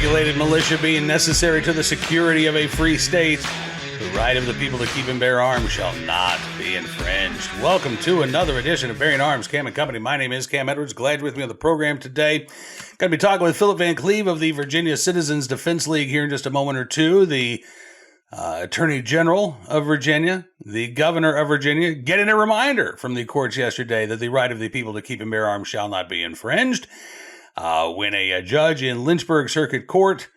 Unregulated militia being necessary to the security of a free state, the right of the people to keep and bear arms shall not be infringed. Welcome to another edition of Bearing Arms, Cam & Company. My name is Cam Edwards. Glad you're with me on the program today. Going to be talking with Phil Van Cleave of the Virginia Citizens Defense League here in just a moment or two. The Attorney General of Virginia, the Governor of Virginia, getting a reminder from the courts yesterday that the right of the people to keep and bear arms shall not be infringed. When a judge in Lynchburg Circuit Court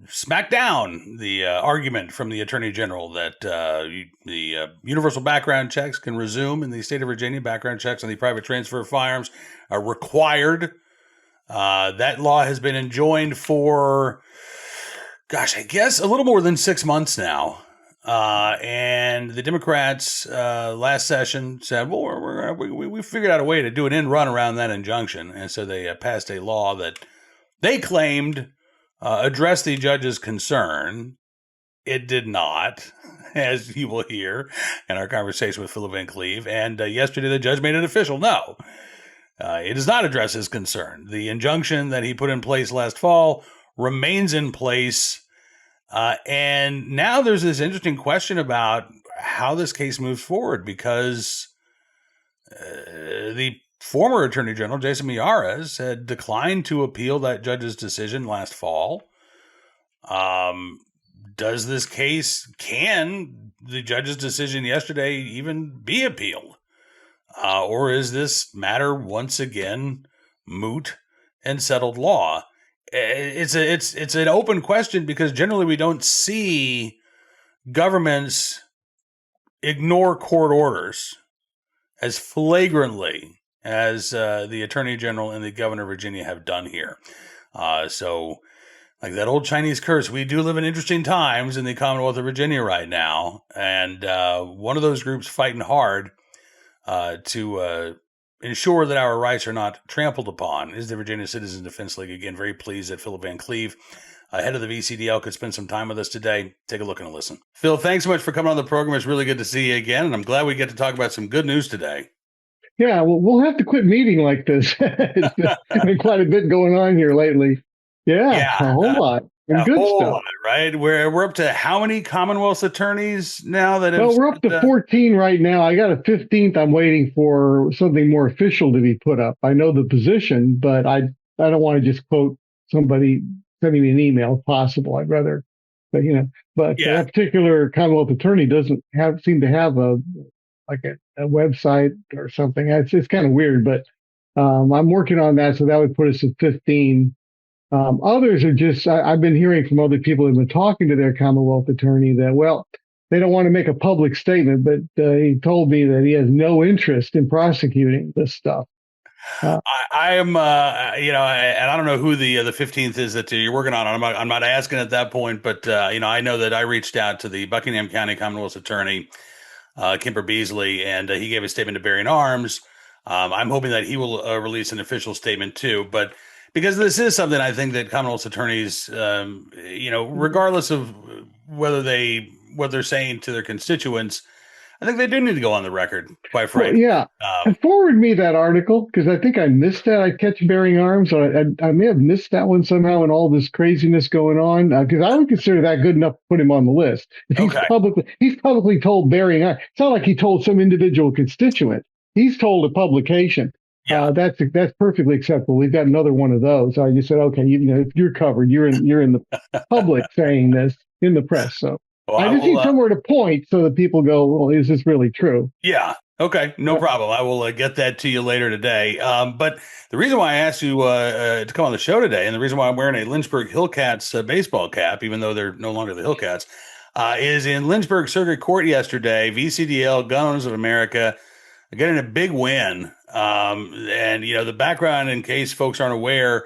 smacked down the argument from the Attorney General that the universal background checks can resume in the state of Virginia. Background checks on the private transfer of firearms are required. That law has been enjoined for, I guess a little more than 6 months now. And the Democrats last session said, well, we figured out a way to do an end run around that injunction. And so they passed a law that they claimed addressed the judge's concern. It did not, as you will hear in our conversation with Phil Van Cleave. And yesterday the judge made it official. No, it does not address his concern. The injunction that he put in place last fall remains in place. And now there's this interesting question about how this case moves forward because the former Attorney General, Jason Miyares, had declined to appeal that judge's decision last fall. Does this case, can the judge's decision yesterday even be appealed? Or is this matter once again moot and settled law? It's an open question because generally we don't see governments ignore court orders as flagrantly as the Attorney General and the Governor of Virginia have done here. So like that old Chinese curse, we do live in interesting times in the Commonwealth of Virginia right now. And one of those groups fighting hard to ensure that our rights are not trampled upon is the Virginia Citizens Defense League. Again, very pleased that Phil Van Cleave, head of the VCDL, could spend some time with us today. Take a look and a listen. Phil, thanks so much for coming on the program. It's really good to see you again, and I'm glad we get to talk about some good news today. Yeah, well, we'll have to quit meeting like this. It's been quite a bit going on here lately. Yeah. A whole lot. And good stuff. Lot, right? We're up to how many Commonwealth attorneys now that have... Well, we're up to 14 right now. I got a 15th. I'm waiting for something more official to be put up. I know the position, but I don't want to just quote somebody sending me an email if possible. I'd rather, that particular Commonwealth attorney doesn't seem to have a website or something. It's kind of weird, but I'm working on that. So that would put us at 15. Others are just, I've been hearing from other people who've been talking to their Commonwealth attorney that, well, they don't want to make a public statement, but he told me that he has no interest in prosecuting this stuff. I am, and I don't know who the 15th is that you're working on. I'm not asking at that point, but, I know that I reached out to the Buckingham County Commonwealth attorney, Kemper Beasley, and he gave a statement to Bearing Arms. I'm hoping that he will release an official statement too, but because this is something I think that Commonwealth attorneys, regardless of what they're saying to their constituents, I think they do need to go on the record, quite frankly. Well, yeah. And forward me that article, because I think I missed that. I catch Bearing Arms. I may have missed that one somehow in all this craziness going on, because I would consider that good enough to put him on the list. He's publicly told Bearing Arms. It's not like he told some individual constituent. He's told a publication. Yeah. That's perfectly acceptable. We've got another one of those. I just said, okay, you're covered. You're in the public saying this in the press. So I just need somewhere to point so that people go, well, is this really true? Yeah. Okay. No problem. I will get that to you later today. But the reason why I asked you to come on the show today, and the reason why I'm wearing a Lynchburg Hillcats baseball cap, even though they're no longer the Hillcats, is in Lynchburg Circuit Court yesterday. VCDL, Gun Owners of America, getting a big win. And the background, in case folks aren't aware,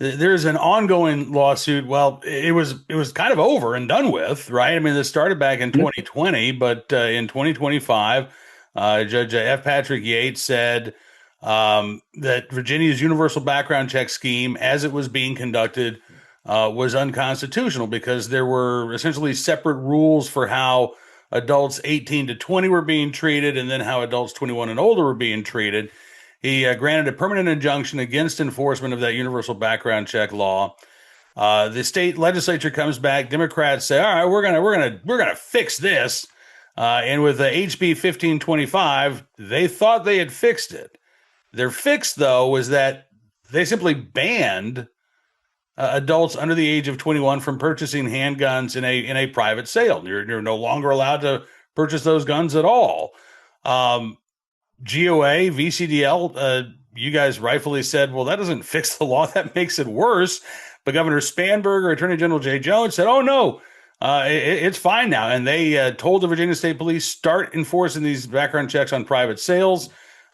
there's an ongoing lawsuit. Well, it was kind of over and done with, right? I mean, this started back in 2020, but in 2025, Judge F. Patrick Yates said that Virginia's universal background check scheme, as it was being conducted, was unconstitutional because there were essentially separate rules for how adults 18 to 20 were being treated, and then how adults 21 and older were being treated. He granted a permanent injunction against enforcement of that universal background check law. The state legislature comes back. Democrats say, "All right, we're gonna fix this." And with the HB 1525, they thought they had fixed it. Their fix, though, was that they simply banned adults under the age of 21 from purchasing handguns in a private sale. You're no longer allowed to purchase those guns at all. GOA, VCDL, you guys rightfully said, well, that doesn't fix the law. That makes it worse. But Governor Spanberger, Attorney General Jay Jones said, oh, no, it's fine now. And they told the Virginia State Police, start enforcing these background checks on private sales.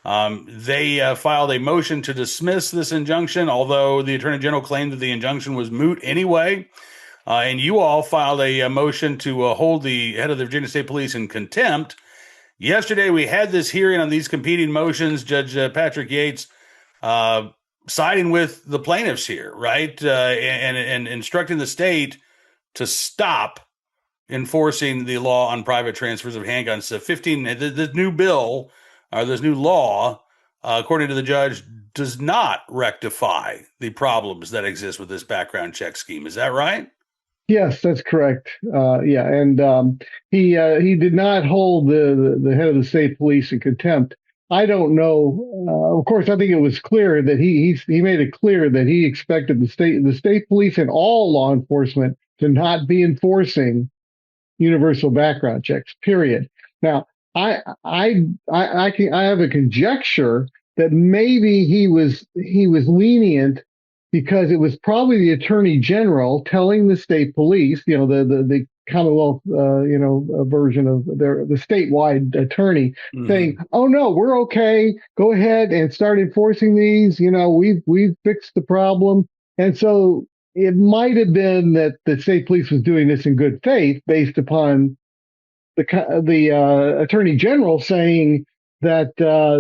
They filed a motion to dismiss this injunction, although the Attorney General claimed that the injunction was moot anyway. And you all filed a motion to hold the head of the Virginia State Police in contempt. Yesterday, we had this hearing on these competing motions. Judge Patrick Yates siding with the plaintiffs here, right? And instructing the state to stop enforcing the law on private transfers of handguns. The new bill, or this new law, according to the judge, does not rectify the problems that exist with this background check scheme. Is that right? Yes, that's correct. Yeah, and he did not hold the head of the state police in contempt. I don't know. Of course, I think it was clear that he made it clear that he expected the state police and all law enforcement to not be enforcing universal background checks. Period. Now, I have a conjecture that maybe he was lenient because it was probably the attorney general telling the state police, the Commonwealth, version of the statewide attorney, saying, "Oh no, we're okay. Go ahead and start enforcing these. We've fixed the problem." And so it might have been that the state police was doing this in good faith, based upon the attorney general saying that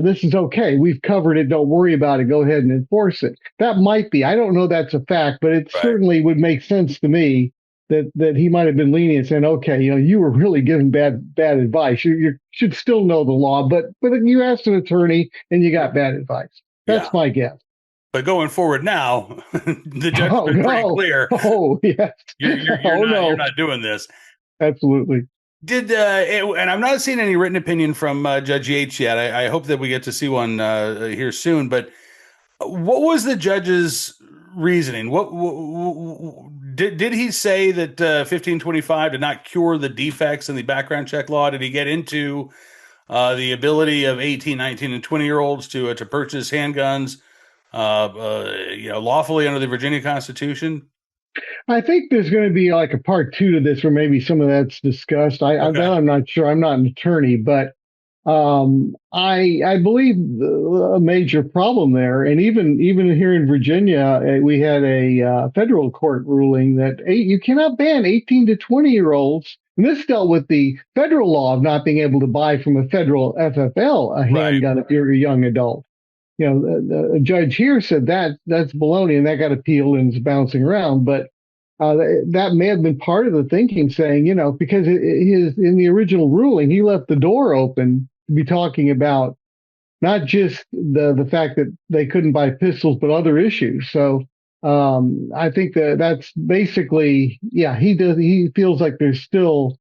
this is okay. We've covered it. Don't worry about it. Go ahead and enforce it. That might be. I don't know that's a fact, but it certainly would make sense to me that he might have been lenient, saying, okay, you were really giving bad advice. You should still know the law, but you asked an attorney and you got bad advice. That's my guess. But going forward now, the judge has been pretty clear. Oh, yes. You're not doing this. Absolutely. And I'm not seeing any written opinion from Judge Yates yet. I hope that we get to see one here soon. But what was the judge's reasoning? What did he say that 1525 did not cure the defects in the background check law? Did he get into the ability of 18, 19, and 20-year-olds to purchase handguns, lawfully under the Virginia Constitution? I think there's going to be like a part 2 to this, where maybe some of that's discussed. I'm not sure. I'm not an attorney, but I believe a major problem there, and even here in Virginia, we had a federal court ruling that you cannot ban 18 to 20-year-olds. And this dealt with the federal law of not being able to buy from a federal FFL a handgun if you're a young adult. The judge here said that's baloney, and that got appealed and is bouncing around. But that may have been part of the thinking, saying, because in the original ruling, he left the door open to be talking about not just the fact that they couldn't buy pistols, but other issues. So I think that's basically, he feels like there's still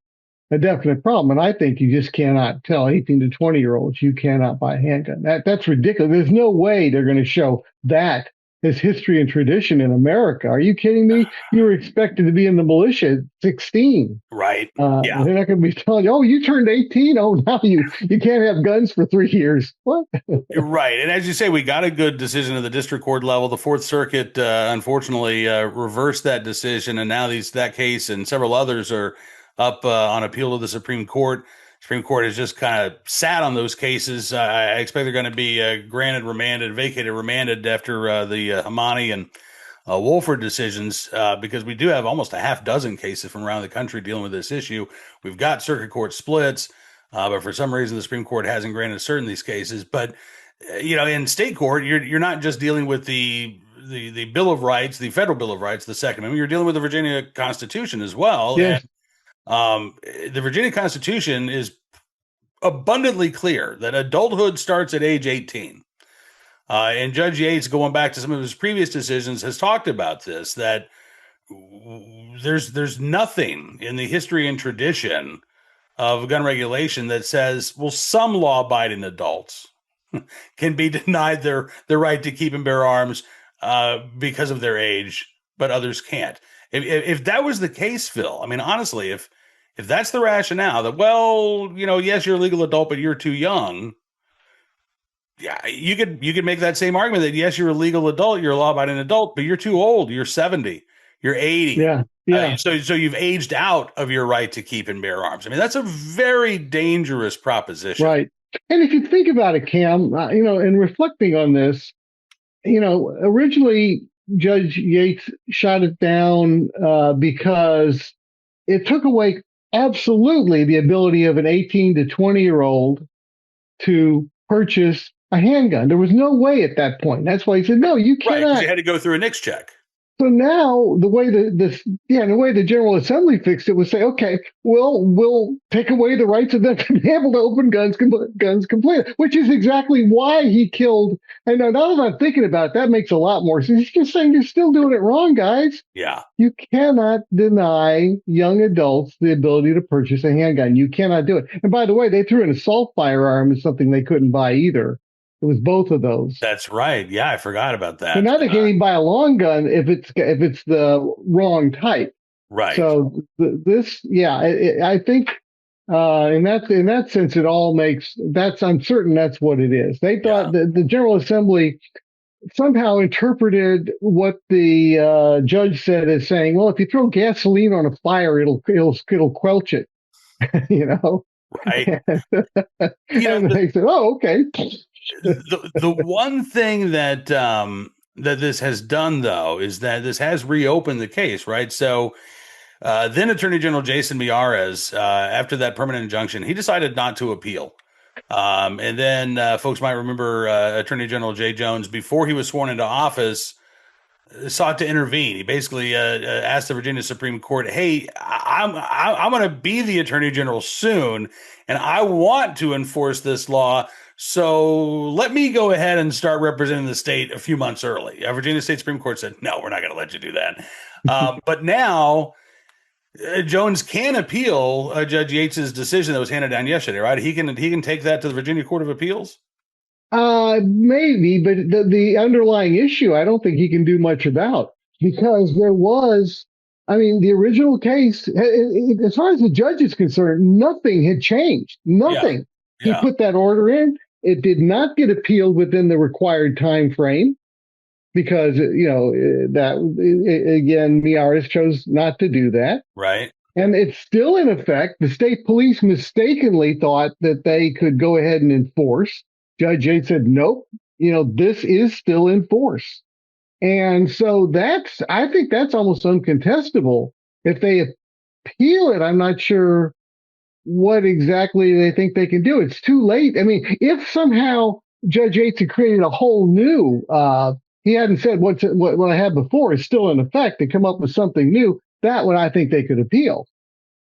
a definite problem. And I think you just cannot tell 18 to 20-year-olds you cannot buy a handgun. That's ridiculous. There's no way they're going to show that as history and tradition in America. Are you kidding me? You were expected to be in the militia at 16. Right. They're not going to be telling you, oh, you turned 18. Oh, now you can't have guns for 3 years. What? Right. And as you say, we got a good decision at the district court level. The Fourth Circuit, unfortunately, reversed that decision. And now that case and several others are up on appeal to the Supreme Court. Supreme Court has just kind of sat on those cases. I expect they're going to be vacated, remanded after the Hamani and Wolford decisions, because we do have almost a half dozen cases from around the country dealing with this issue. We've got circuit court splits, but for some reason the Supreme Court hasn't granted cert in these cases. But in state court, you're not just dealing with the Bill of Rights, the federal Bill of Rights, the Second Amendment. You're dealing with the Virginia Constitution as well. Yes. And the Virginia Constitution is abundantly clear that adulthood starts at age 18. And Judge Yates, going back to some of his previous decisions, has talked about this, that there's nothing in the history and tradition of gun regulation that says, well, some law-abiding adults can be denied their right to keep and bear arms because of their age, but others can't. If that was the case, Phil, I mean, honestly, if that's the rationale that, well, yes, you're a legal adult, but you're too young. Yeah, you could make that same argument that yes, you're a legal adult, you're a law-abiding adult, but you're too old. You're 70, you're 80. Yeah, yeah. So you've aged out of your right to keep and bear arms. I mean, that's a very dangerous proposition. Right. And if you think about it, Cam, in reflecting on this, originally Judge Yates shot it down because it took away absolutely the ability of an 18 to 20-year-old to purchase a handgun. There was no way at that point. That's why he said, no, you Right, cannot. because you had to go through a NICS check. So now the way the way the General Assembly fixed it was say, okay, we'll take away the rights of them to be able to open guns completely, which is exactly why he killed. And now that I'm thinking about it, that makes a lot more sense. He's just saying you're still doing it wrong, guys. Yeah. You cannot deny young adults the ability to purchase a handgun. You cannot do it. And by the way, they threw an assault firearm as something they couldn't buy either. It was both of those. That's right. Yeah, I forgot about that. So now they can't even buy a long gun if it's the wrong type. Right. So I think in that sense, it all makes. I'm certain that's what it is. They thought that the General Assembly somehow interpreted what the judge said as saying, well, if you throw gasoline on a fire, it'll quench it. Right. And they said, oh, okay. The one thing that that this has done, though, is that this has reopened the case, right? So then Attorney General Jason Miyares, after that permanent injunction, he decided not to appeal. And then folks might remember Attorney General Jay Jones, before he was sworn into office, sought to intervene. He basically asked the Virginia Supreme Court, hey, I'm going to be the Attorney General soon, and I want to enforce this law. So let me go ahead and start representing the state a few months early. Virginia State Supreme Court said, no, we're not going to let you do that. But now Jones can appeal Judge Yates's decision that was handed down yesterday, right? He can take that to the Virginia Court of Appeals? Maybe, but the underlying issue, I don't think he can do much about, because there was, the original case, as far as the judge is concerned, nothing had changed. Nothing. Yeah. He put that order in. It did not get appealed within the required time frame because, that again, Miyares chose not to do that. Right. And it's still in effect. The state police mistakenly thought that they could go ahead and enforce. Judge Yates said, nope, this is still in force. And so I think that's almost uncontestable. If they appeal it, I'm not sure what exactly they think they can do. It's too late. If somehow Judge Yates had created a whole new, he hadn't said what I had before is still in effect, and come up with something new, that one I think they could appeal.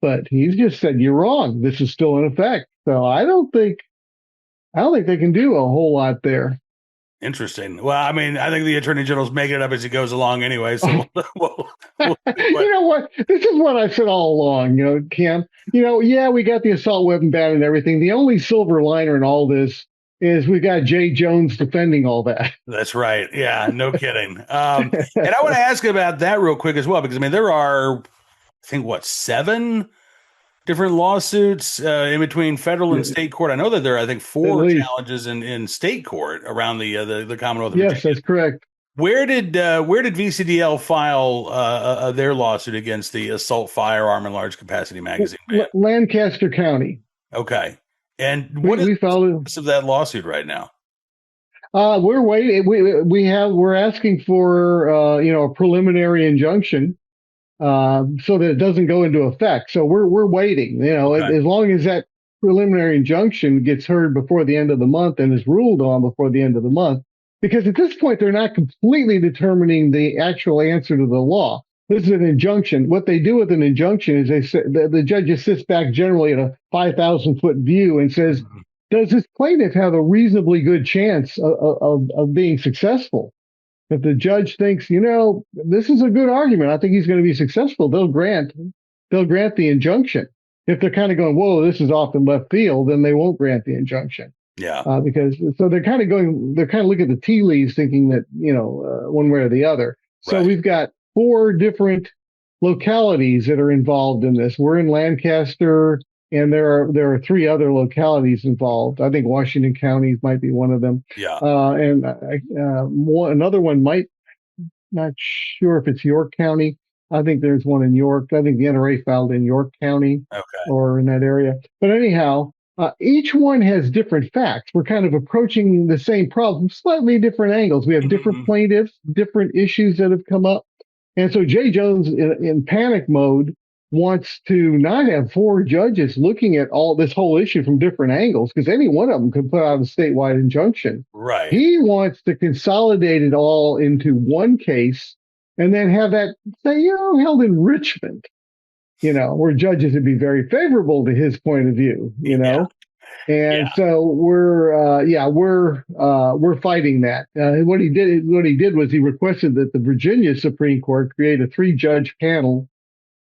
But he's just said, you're wrong. This is still in effect. So I don't think they can do a whole lot there. Interesting. Well, I think the Attorney General's making it up as he goes along anyway. So we'll you know what? This is what I said all along, Cam. We got the assault weapon ban and everything. The only silver liner in all this is we got Jay Jones defending all that. That's right. Yeah, no kidding. And I want to ask about that real quick as well, because there are, I think, 7 different lawsuits in between federal and state court. I know that there are, I think, 4 challenges in state court around the Commonwealth of Virginia. Yes, that's correct. Where did VCDL file their lawsuit against the assault firearm and large capacity magazine ban? Lancaster County. Okay. And what is the status of that lawsuit right now? We're waiting. We're asking for a preliminary injunction so that it doesn't go into effect. So we're waiting. Okay. As long as that preliminary injunction gets heard before the end of the month and is ruled on before the end of the month, because at this point they're not completely determining the actual answer to the law. This is an injunction. What they do with an injunction is they say the judge just sits back generally at a 5,000-foot view and says, does this plaintiff have a reasonably good chance of being successful? If the judge thinks, this is a good argument, I think he's going to be successful, they'll grant the injunction. If they're kind of going, whoa, this is off in left field, then they won't grant the injunction. Yeah. Because so they're kind of looking at the tea leaves, thinking that, one way or the other. So Right. we've got 4 different localities that are involved in this. We're in Lancaster, and there are 3 other localities involved. I think Washington County might be one of them. Yeah. And another one might, not sure if it's York County. I think there's one in York. I think the NRA filed in York County Okay. or in that area. But anyhow, each one has different facts. We're kind of approaching the same problem, slightly different angles. We have different plaintiffs, different issues that have come up. And so Jay Jones, in panic mode, wants to not have 4 judges looking at all this whole issue from different angles, because any one of them could put out a statewide injunction. Right. He wants to consolidate it all into one case and then have that, say, held in Richmond, where judges would be very favorable to his point of view, Yeah. And so we're fighting that. What he did was he requested that the Virginia Supreme Court create a 3-judge panel,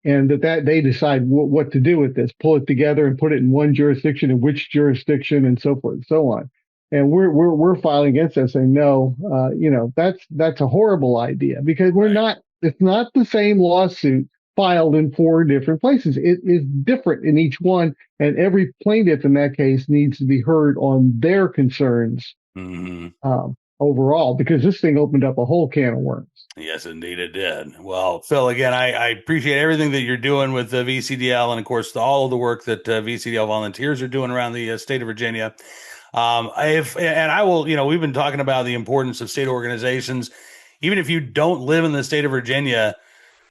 and that they decide what to do with this, pull it together and put it in one jurisdiction, and which jurisdiction, and so forth and so on. And we're filing against that, saying no, that's a horrible idea, because it's not the same lawsuit filed in 4 different places. It is different in each one, and every plaintiff in that case needs to be heard on their concerns overall, because this thing opened up a whole can of worms. Yes, indeed it did. Well, Phil, again, I appreciate everything that you're doing with the VCDL, and of course all of the work that VCDL volunteers are doing around the state of Virginia. I will, we've been talking about the importance of state organizations. Even if you don't live in the state of Virginia,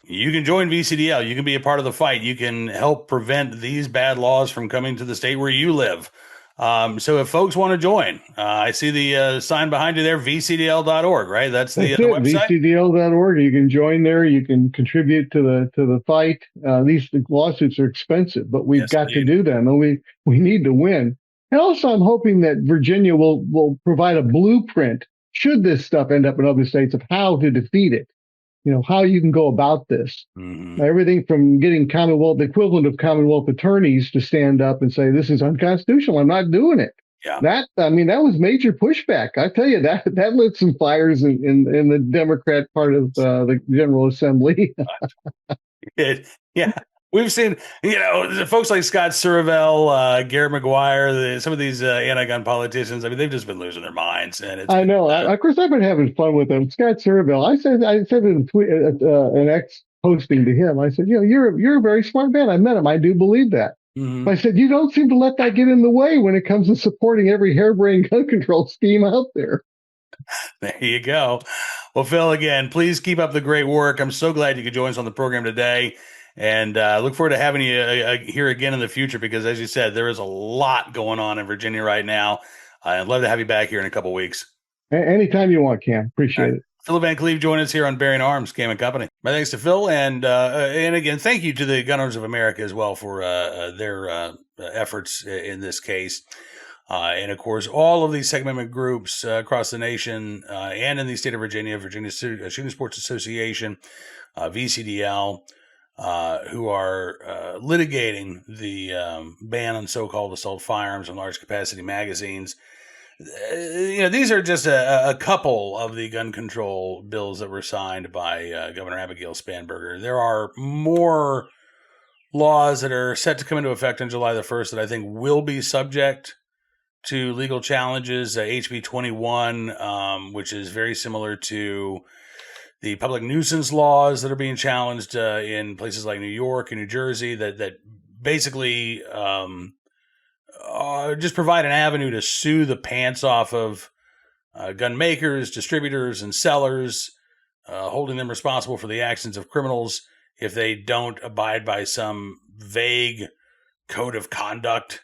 you can join VCDL. You can be a part of the fight. You can help prevent these bad laws from coming to the state where you live. So if folks want to join, I see the sign behind you there, vcdl.org, right? That's the website? vcdl.org. You can join there. You can contribute to the fight. These lawsuits are expensive, but we've got to do them, and we need to win. And also, I'm hoping that Virginia will provide a blueprint, should this stuff end up in other states, of how to defeat it. How you can go about this. Everything from getting the equivalent of Commonwealth attorneys to stand up and say, this is unconstitutional, I'm not doing it. Yeah. That was major pushback. I tell you, that lit some fires in the Democrat part of the General Assembly. Yeah. We've seen, folks like Scott Survell, Garrett McGuire, some of these anti-gun politicians. I mean, they've just been losing their minds. And I know. Of course, I've been having fun with them. Scott Survell. I said in a tweet, an ex posting to him, I said, you're a very smart man. I met him. I do believe that. But I said, you don't seem to let that get in the way when it comes to supporting every harebrained gun control scheme out there. There you go. Well, Phil, again, please keep up the great work. I'm so glad you could join us on the program today. And look forward to having you here again in the future, because, as you said, there is a lot going on in Virginia right now. I'd love to have you back here in a couple of weeks. Anytime you want, Cam. Appreciate it. Phil Van Cleave joined us here on Bearing Arms, Cam and Company. My thanks to Phil, and again, thank you to the Gun Owners of America as well for their efforts in this case. And of course, all of these Second Amendment groups across the nation and in the state of Virginia, Virginia Shooting Sports Association, VCDL, who are litigating the ban on so-called assault firearms and large capacity magazines. These are just a couple of the gun control bills that were signed by Governor Abigail Spanberger. There are more laws that are set to come into effect on July the 1st that I think will be subject to legal challenges. HB 21, which is very similar to the public nuisance laws that are being challenged in places like New York and New Jersey, that basically just provide an avenue to sue the pants off of gun makers, distributors, and sellers, holding them responsible for the actions of criminals if they don't abide by some vague code of conduct.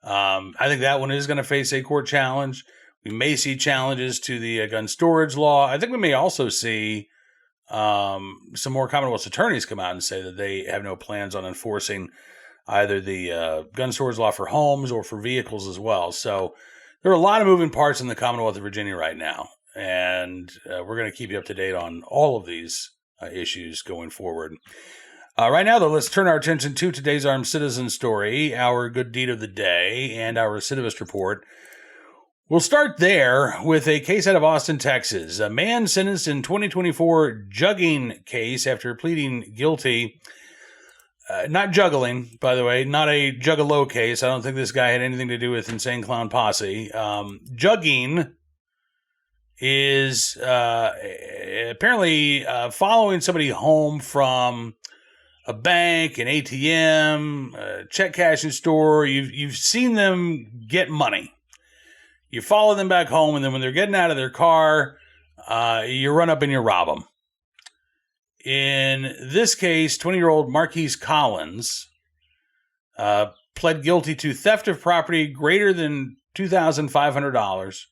I think that one is going to face a court challenge. We may see challenges to the gun storage law. I think we may also see some more Commonwealth's attorneys come out and say that they have no plans on enforcing either the gun storage law for homes or for vehicles as well. So there are a lot of moving parts in the Commonwealth of Virginia right now. and we're going to keep you up to date on all of these issues going forward. Right now, though, let's turn our attention to today's armed citizen story, our good deed of the day, and our recidivist report. We'll start there with a case out of Austin, Texas. A man sentenced in 2024 jugging case after pleading guilty. Not juggling, by the way, not a juggalo case. I don't think this guy had anything to do with Insane Clown Posse. Jugging is apparently following somebody home from a bank, an ATM, a check cashing store. You've seen them get money. You follow them back home, and then when they're getting out of their car, you run up and you rob them. In this case, 20-year-old Marquise Collins pled guilty to theft of property greater than $2,500,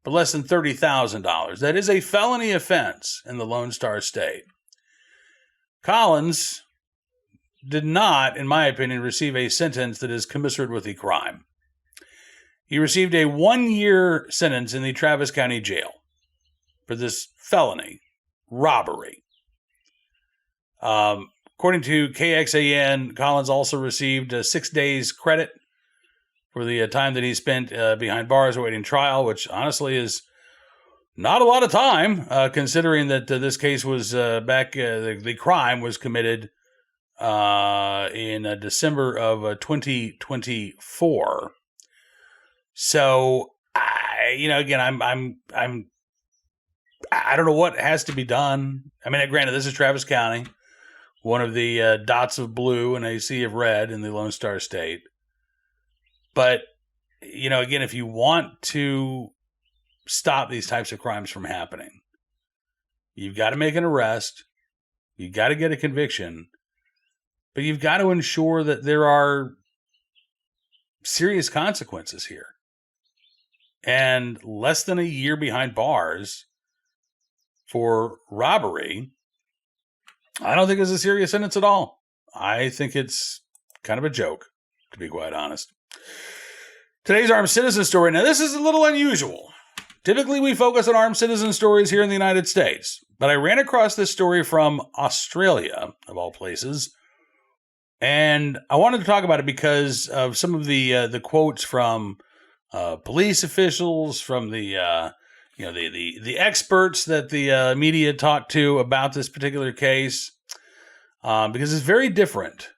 but less than $30,000. That is a felony offense in the Lone Star State. Collins did not, in my opinion, receive a sentence that is commensurate with the crime. He received a 1-year sentence in the Travis County Jail for this felony robbery. According to KXAN, Collins also received 6 days credit for the time that he spent behind bars awaiting trial, which honestly is not a lot of time, considering that this case was the crime was committed in December of 2024. So, I don't know what has to be done. I mean, granted, this is Travis County, one of the dots of blue in a sea of red in the Lone Star State. But, again, if you want to stop these types of crimes from happening, you've got to make an arrest. You've got to get a conviction. But you've got to ensure that there are serious consequences here. And less than a year behind bars for robbery, I don't think it's a serious sentence at all. I think it's kind of a joke, to be quite honest. Today's armed citizen story. Now, this is a little unusual. Typically, we focus on armed citizen stories here in the United States. But I ran across this story from Australia, of all places. And I wanted to talk about it because of some of the quotes from police officials, from the experts that the media talked to about this particular case, because it's very different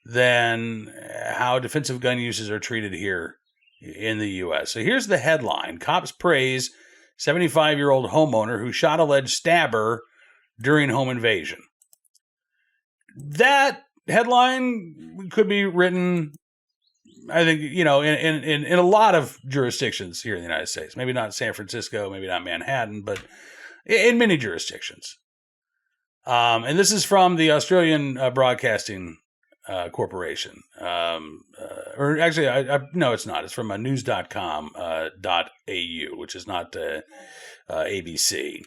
than how defensive gun uses are treated here in the U.S. So here's the headline. Cops praise 75-year-old homeowner who shot alleged stabber during home invasion. That headline could be written, I think, in a lot of jurisdictions here in the United States. Maybe not San Francisco, maybe not Manhattan, but in many jurisdictions. And this is from the Australian Broadcasting Corporation. Or actually, no, it's not. It's from news.com.au, which is not ABC.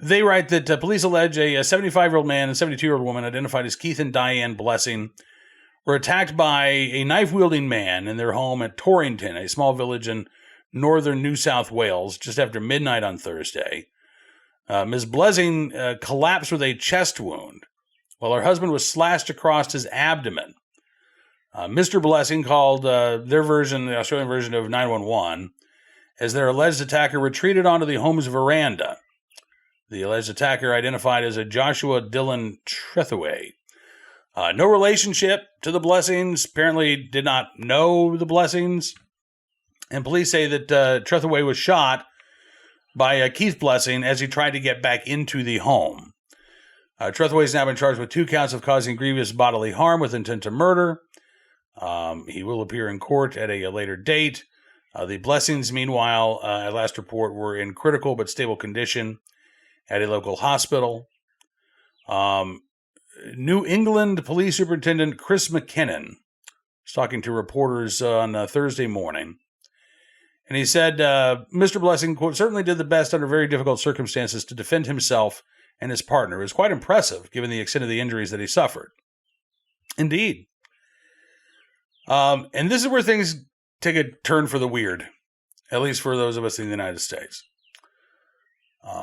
They write that police allege a 75-year-old man and 72-year-old woman identified as Keith and Diane Blessing were attacked by a knife-wielding man in their home at Torrington, a small village in northern New South Wales, just after midnight on Thursday. Ms. Blessing collapsed with a chest wound, while her husband was slashed across his abdomen. Mr. Blessing called their version, the Australian version of 911, as their alleged attacker retreated onto the home's veranda. The alleged attacker identified as a Joshua Dylan Trethewey. No relationship to the Blessings, apparently did not know the Blessings. And police say that Trethewey was shot by Keith Blessing as he tried to get back into the home. Trethewey has now been charged with 2 counts of causing grievous bodily harm with intent to murder. He will appear in court at a later date. The Blessings, meanwhile, at last report, were in critical but stable condition at a local hospital. New England Police Superintendent Chris McKinnon was talking to reporters on Thursday morning. And he said, Mr. Blessing, quote, certainly did the best under very difficult circumstances to defend himself and his partner. It was quite impressive, given the extent of the injuries that he suffered. Indeed. And this is where things take a turn for the weird. at least for those of us in the United States.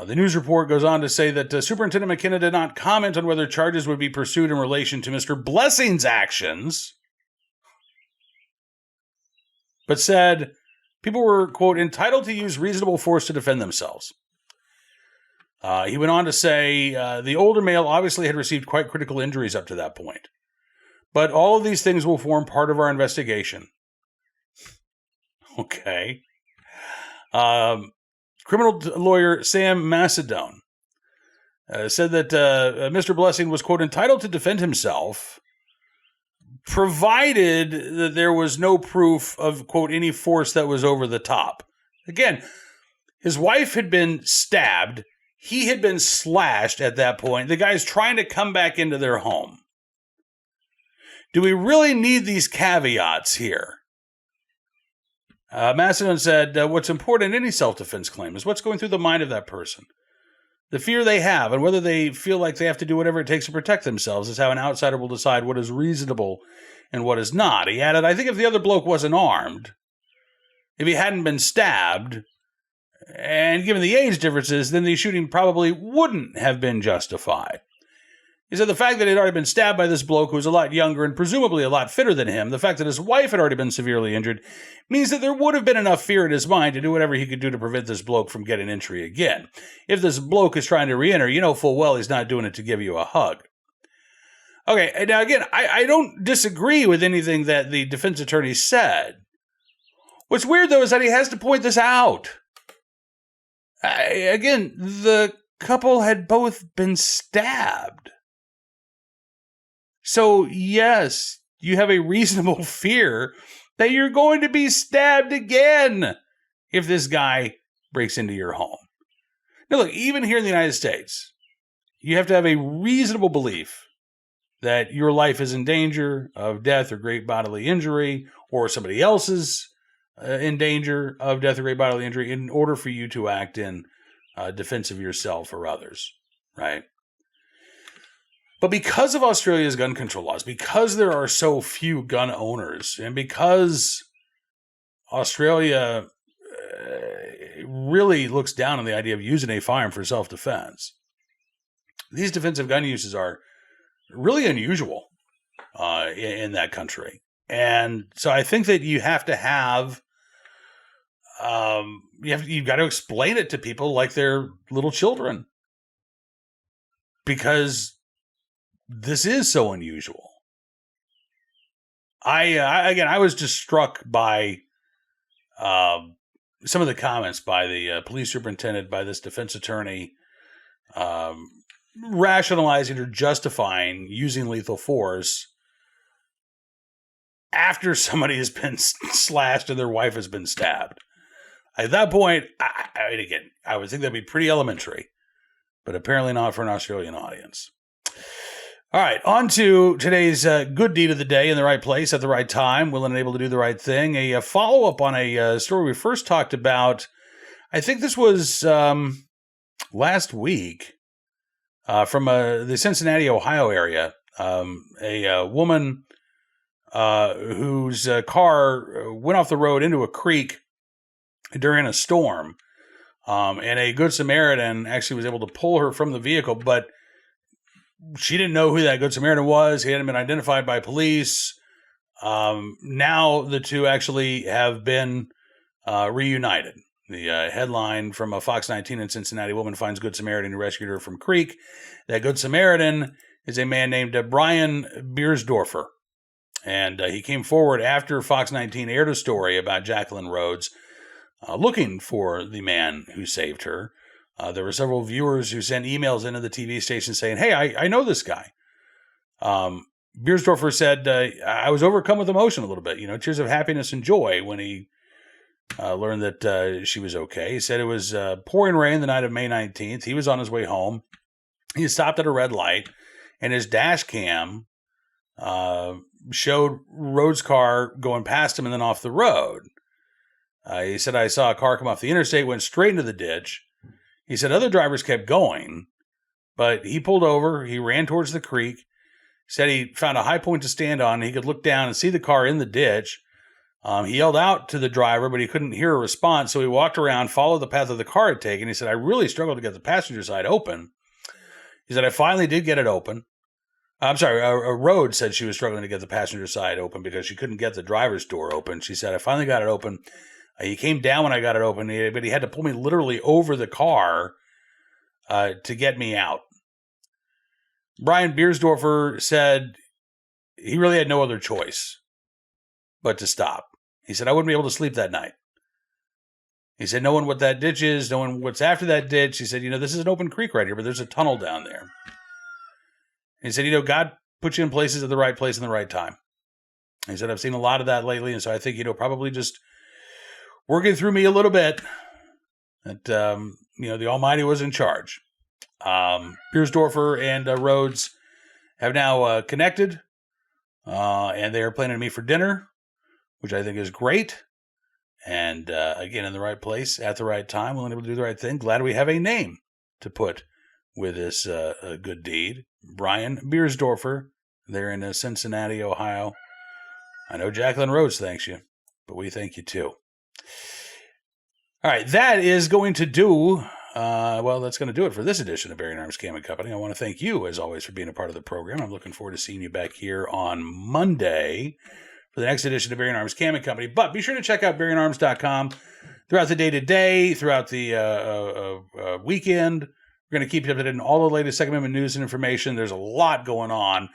The news report goes on to say that Superintendent McKenna did not comment on whether charges would be pursued in relation to Mr. Blessing's actions, but said people were, quote, entitled to use reasonable force to defend themselves. He went on to say the older male obviously had received quite critical injuries up to that point, but all of these things will form part of our investigation. Okay. Criminal lawyer Sam Macedon said that Mr. Blessing was, quote, entitled to defend himself, provided that there was no proof of, quote, any force that was over the top. Again, his wife had been stabbed. He had been slashed at that point. The guy's trying to come back into their home. Do we really need these caveats here? Macedon said, what's important in any self-defense claim is what's going through the mind of that person. The fear they have and whether they feel like they have to do whatever it takes to protect themselves is how an outsider will decide what is reasonable and what is not. He added, I think if the other bloke wasn't armed, if he hadn't been stabbed, and given the age differences, then the shooting probably wouldn't have been justified. He said the fact that he'd already been stabbed by this bloke who was a lot younger and presumably a lot fitter than him, the fact that his wife had already been severely injured, means that there would have been enough fear in his mind to do whatever he could do to prevent this bloke from getting entry again. If this bloke is trying to re-enter, you know full well he's not doing it to give you a hug. Okay, now again, I don't disagree with anything that the defense attorney said. What's weird, though, is that he has to point this out. Again, the couple had both been stabbed. So, yes, you have a reasonable fear that you're going to be stabbed again if this guy breaks into your home. Now, look, even here in the United States, you have to have a reasonable belief that your life is in danger of death or great bodily injury, or somebody else's in danger of death or great bodily injury in order for you to act in defense of yourself or others, right? But because of Australia's gun control laws, because there are so few gun owners, and because Australia really looks down on the idea of using a firearm for self-defense, these defensive gun uses are really unusual in that country. And so I think that you have to have, you've got to explain it to people like they're little children, because this is so unusual. I was just struck by some of the comments by the police superintendent, by this defense attorney, rationalizing or justifying using lethal force after somebody has been slashed and their wife has been stabbed. At that point, I would think that'd be pretty elementary, but apparently not for an Australian audience. All right, on to today's good deed of the day, in the right place at the right time, willing and able to do the right thing. A follow-up on a story we first talked about. I think this was last week from the Cincinnati, Ohio area. A woman whose car went off the road into a creek during a storm, and a Good Samaritan actually was able to pull her from the vehicle, but she didn't know who that Good Samaritan was. He hadn't been identified by police. Now the two actually have been reunited. The headline from a Fox 19 in Cincinnati: woman finds Good Samaritan who rescued her from creek. That Good Samaritan is a man named Brian Biersdorfer. And he came forward after Fox 19 aired a story about Jacqueline Rhodes looking for the man who saved her. There were several viewers who sent emails into the TV station saying, hey, I know this guy. Biersdorfer said, I was overcome with emotion a little bit, tears of happiness and joy when he learned that she was okay. He said it was pouring rain the night of May 19th. He was on his way home. He stopped at a red light, and his dash cam showed Rhodes' car going past him and then off the road. He said, I saw a car come off the interstate, went straight into the ditch. He said other drivers kept going, but he pulled over. He ran towards the creek. Said he found a high point to stand on. He could look down and see the car in the ditch. He yelled out to the driver, but he couldn't hear a response. So he walked around, followed the path of the car had taken. He said, I really struggled to get the passenger side open. He said, I finally did get it open. I'm sorry, Rhodes said she was struggling to get the passenger side open because she couldn't get the driver's door open. She said, I finally got it open. He came down when I got it open, but he had to pull me literally over the car to get me out. Brian Beersdorfer said he really had no other choice but to stop. He said, I wouldn't be able to sleep that night. He said, knowing what that ditch is, knowing what's after that ditch, he said, this is an open creek right here, but there's a tunnel down there. He said, God put you in places at the right place in the right time. He said, I've seen a lot of that lately, and so I think, probably just working through me a little bit that, the Almighty was in charge. Beersdorfer and Rhodes have now connected, and they are planning to meet for dinner, which I think is great. And again, in the right place, at the right time, willing to do the right thing. Glad we have a name to put with this good deed. Brian Beersdorfer, there in Cincinnati, Ohio. I know Jacqueline Rhodes thanks you, but we thank you too. All right, that is going to do, that's going to do it for this edition of Bearing Arms Cam & Company. I want to thank you, as always, for being a part of the program. I'm looking forward to seeing you back here on Monday for the next edition of Bearing Arms Cam & Company. But be sure to check out bearingarms.com throughout the day-to-day, throughout the weekend. We're going to keep you updated on all the latest Second Amendment news and information. There's a lot going on.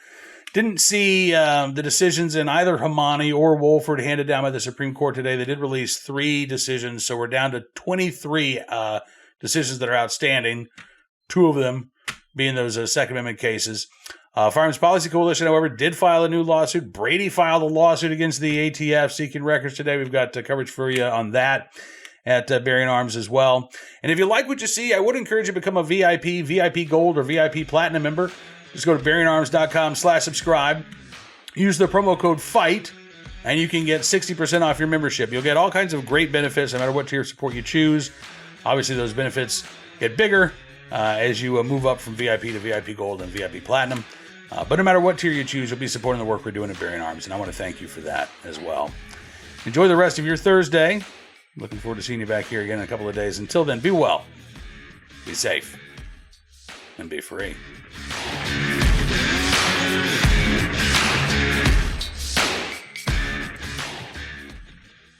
Didn't see the decisions in either Hamani or Wolford handed down by the Supreme Court today. They did release 3 decisions, so we're down to 23 decisions that are outstanding, 2 of them being those Second Amendment cases. Firearms Policy Coalition, however, did file a new lawsuit. Brady filed a lawsuit against the ATF seeking records today. We've got coverage for you on that at Bearing Arms as well. And if you like what you see, I would encourage you to become a VIP, VIP Gold, or VIP Platinum member. Just go to bearingarms.com/subscribe. Use the promo code FIGHT, and you can get 60% off your membership. You'll get all kinds of great benefits no matter what tier of support you choose. Obviously, those benefits get bigger as you move up from VIP to VIP Gold and VIP Platinum. But no matter what tier you choose, you'll be supporting the work we're doing at Bearing Arms, and I want to thank you for that as well. Enjoy the rest of your Thursday. Looking forward to seeing you back here again in a couple of days. Until then, be well, be safe, and be free.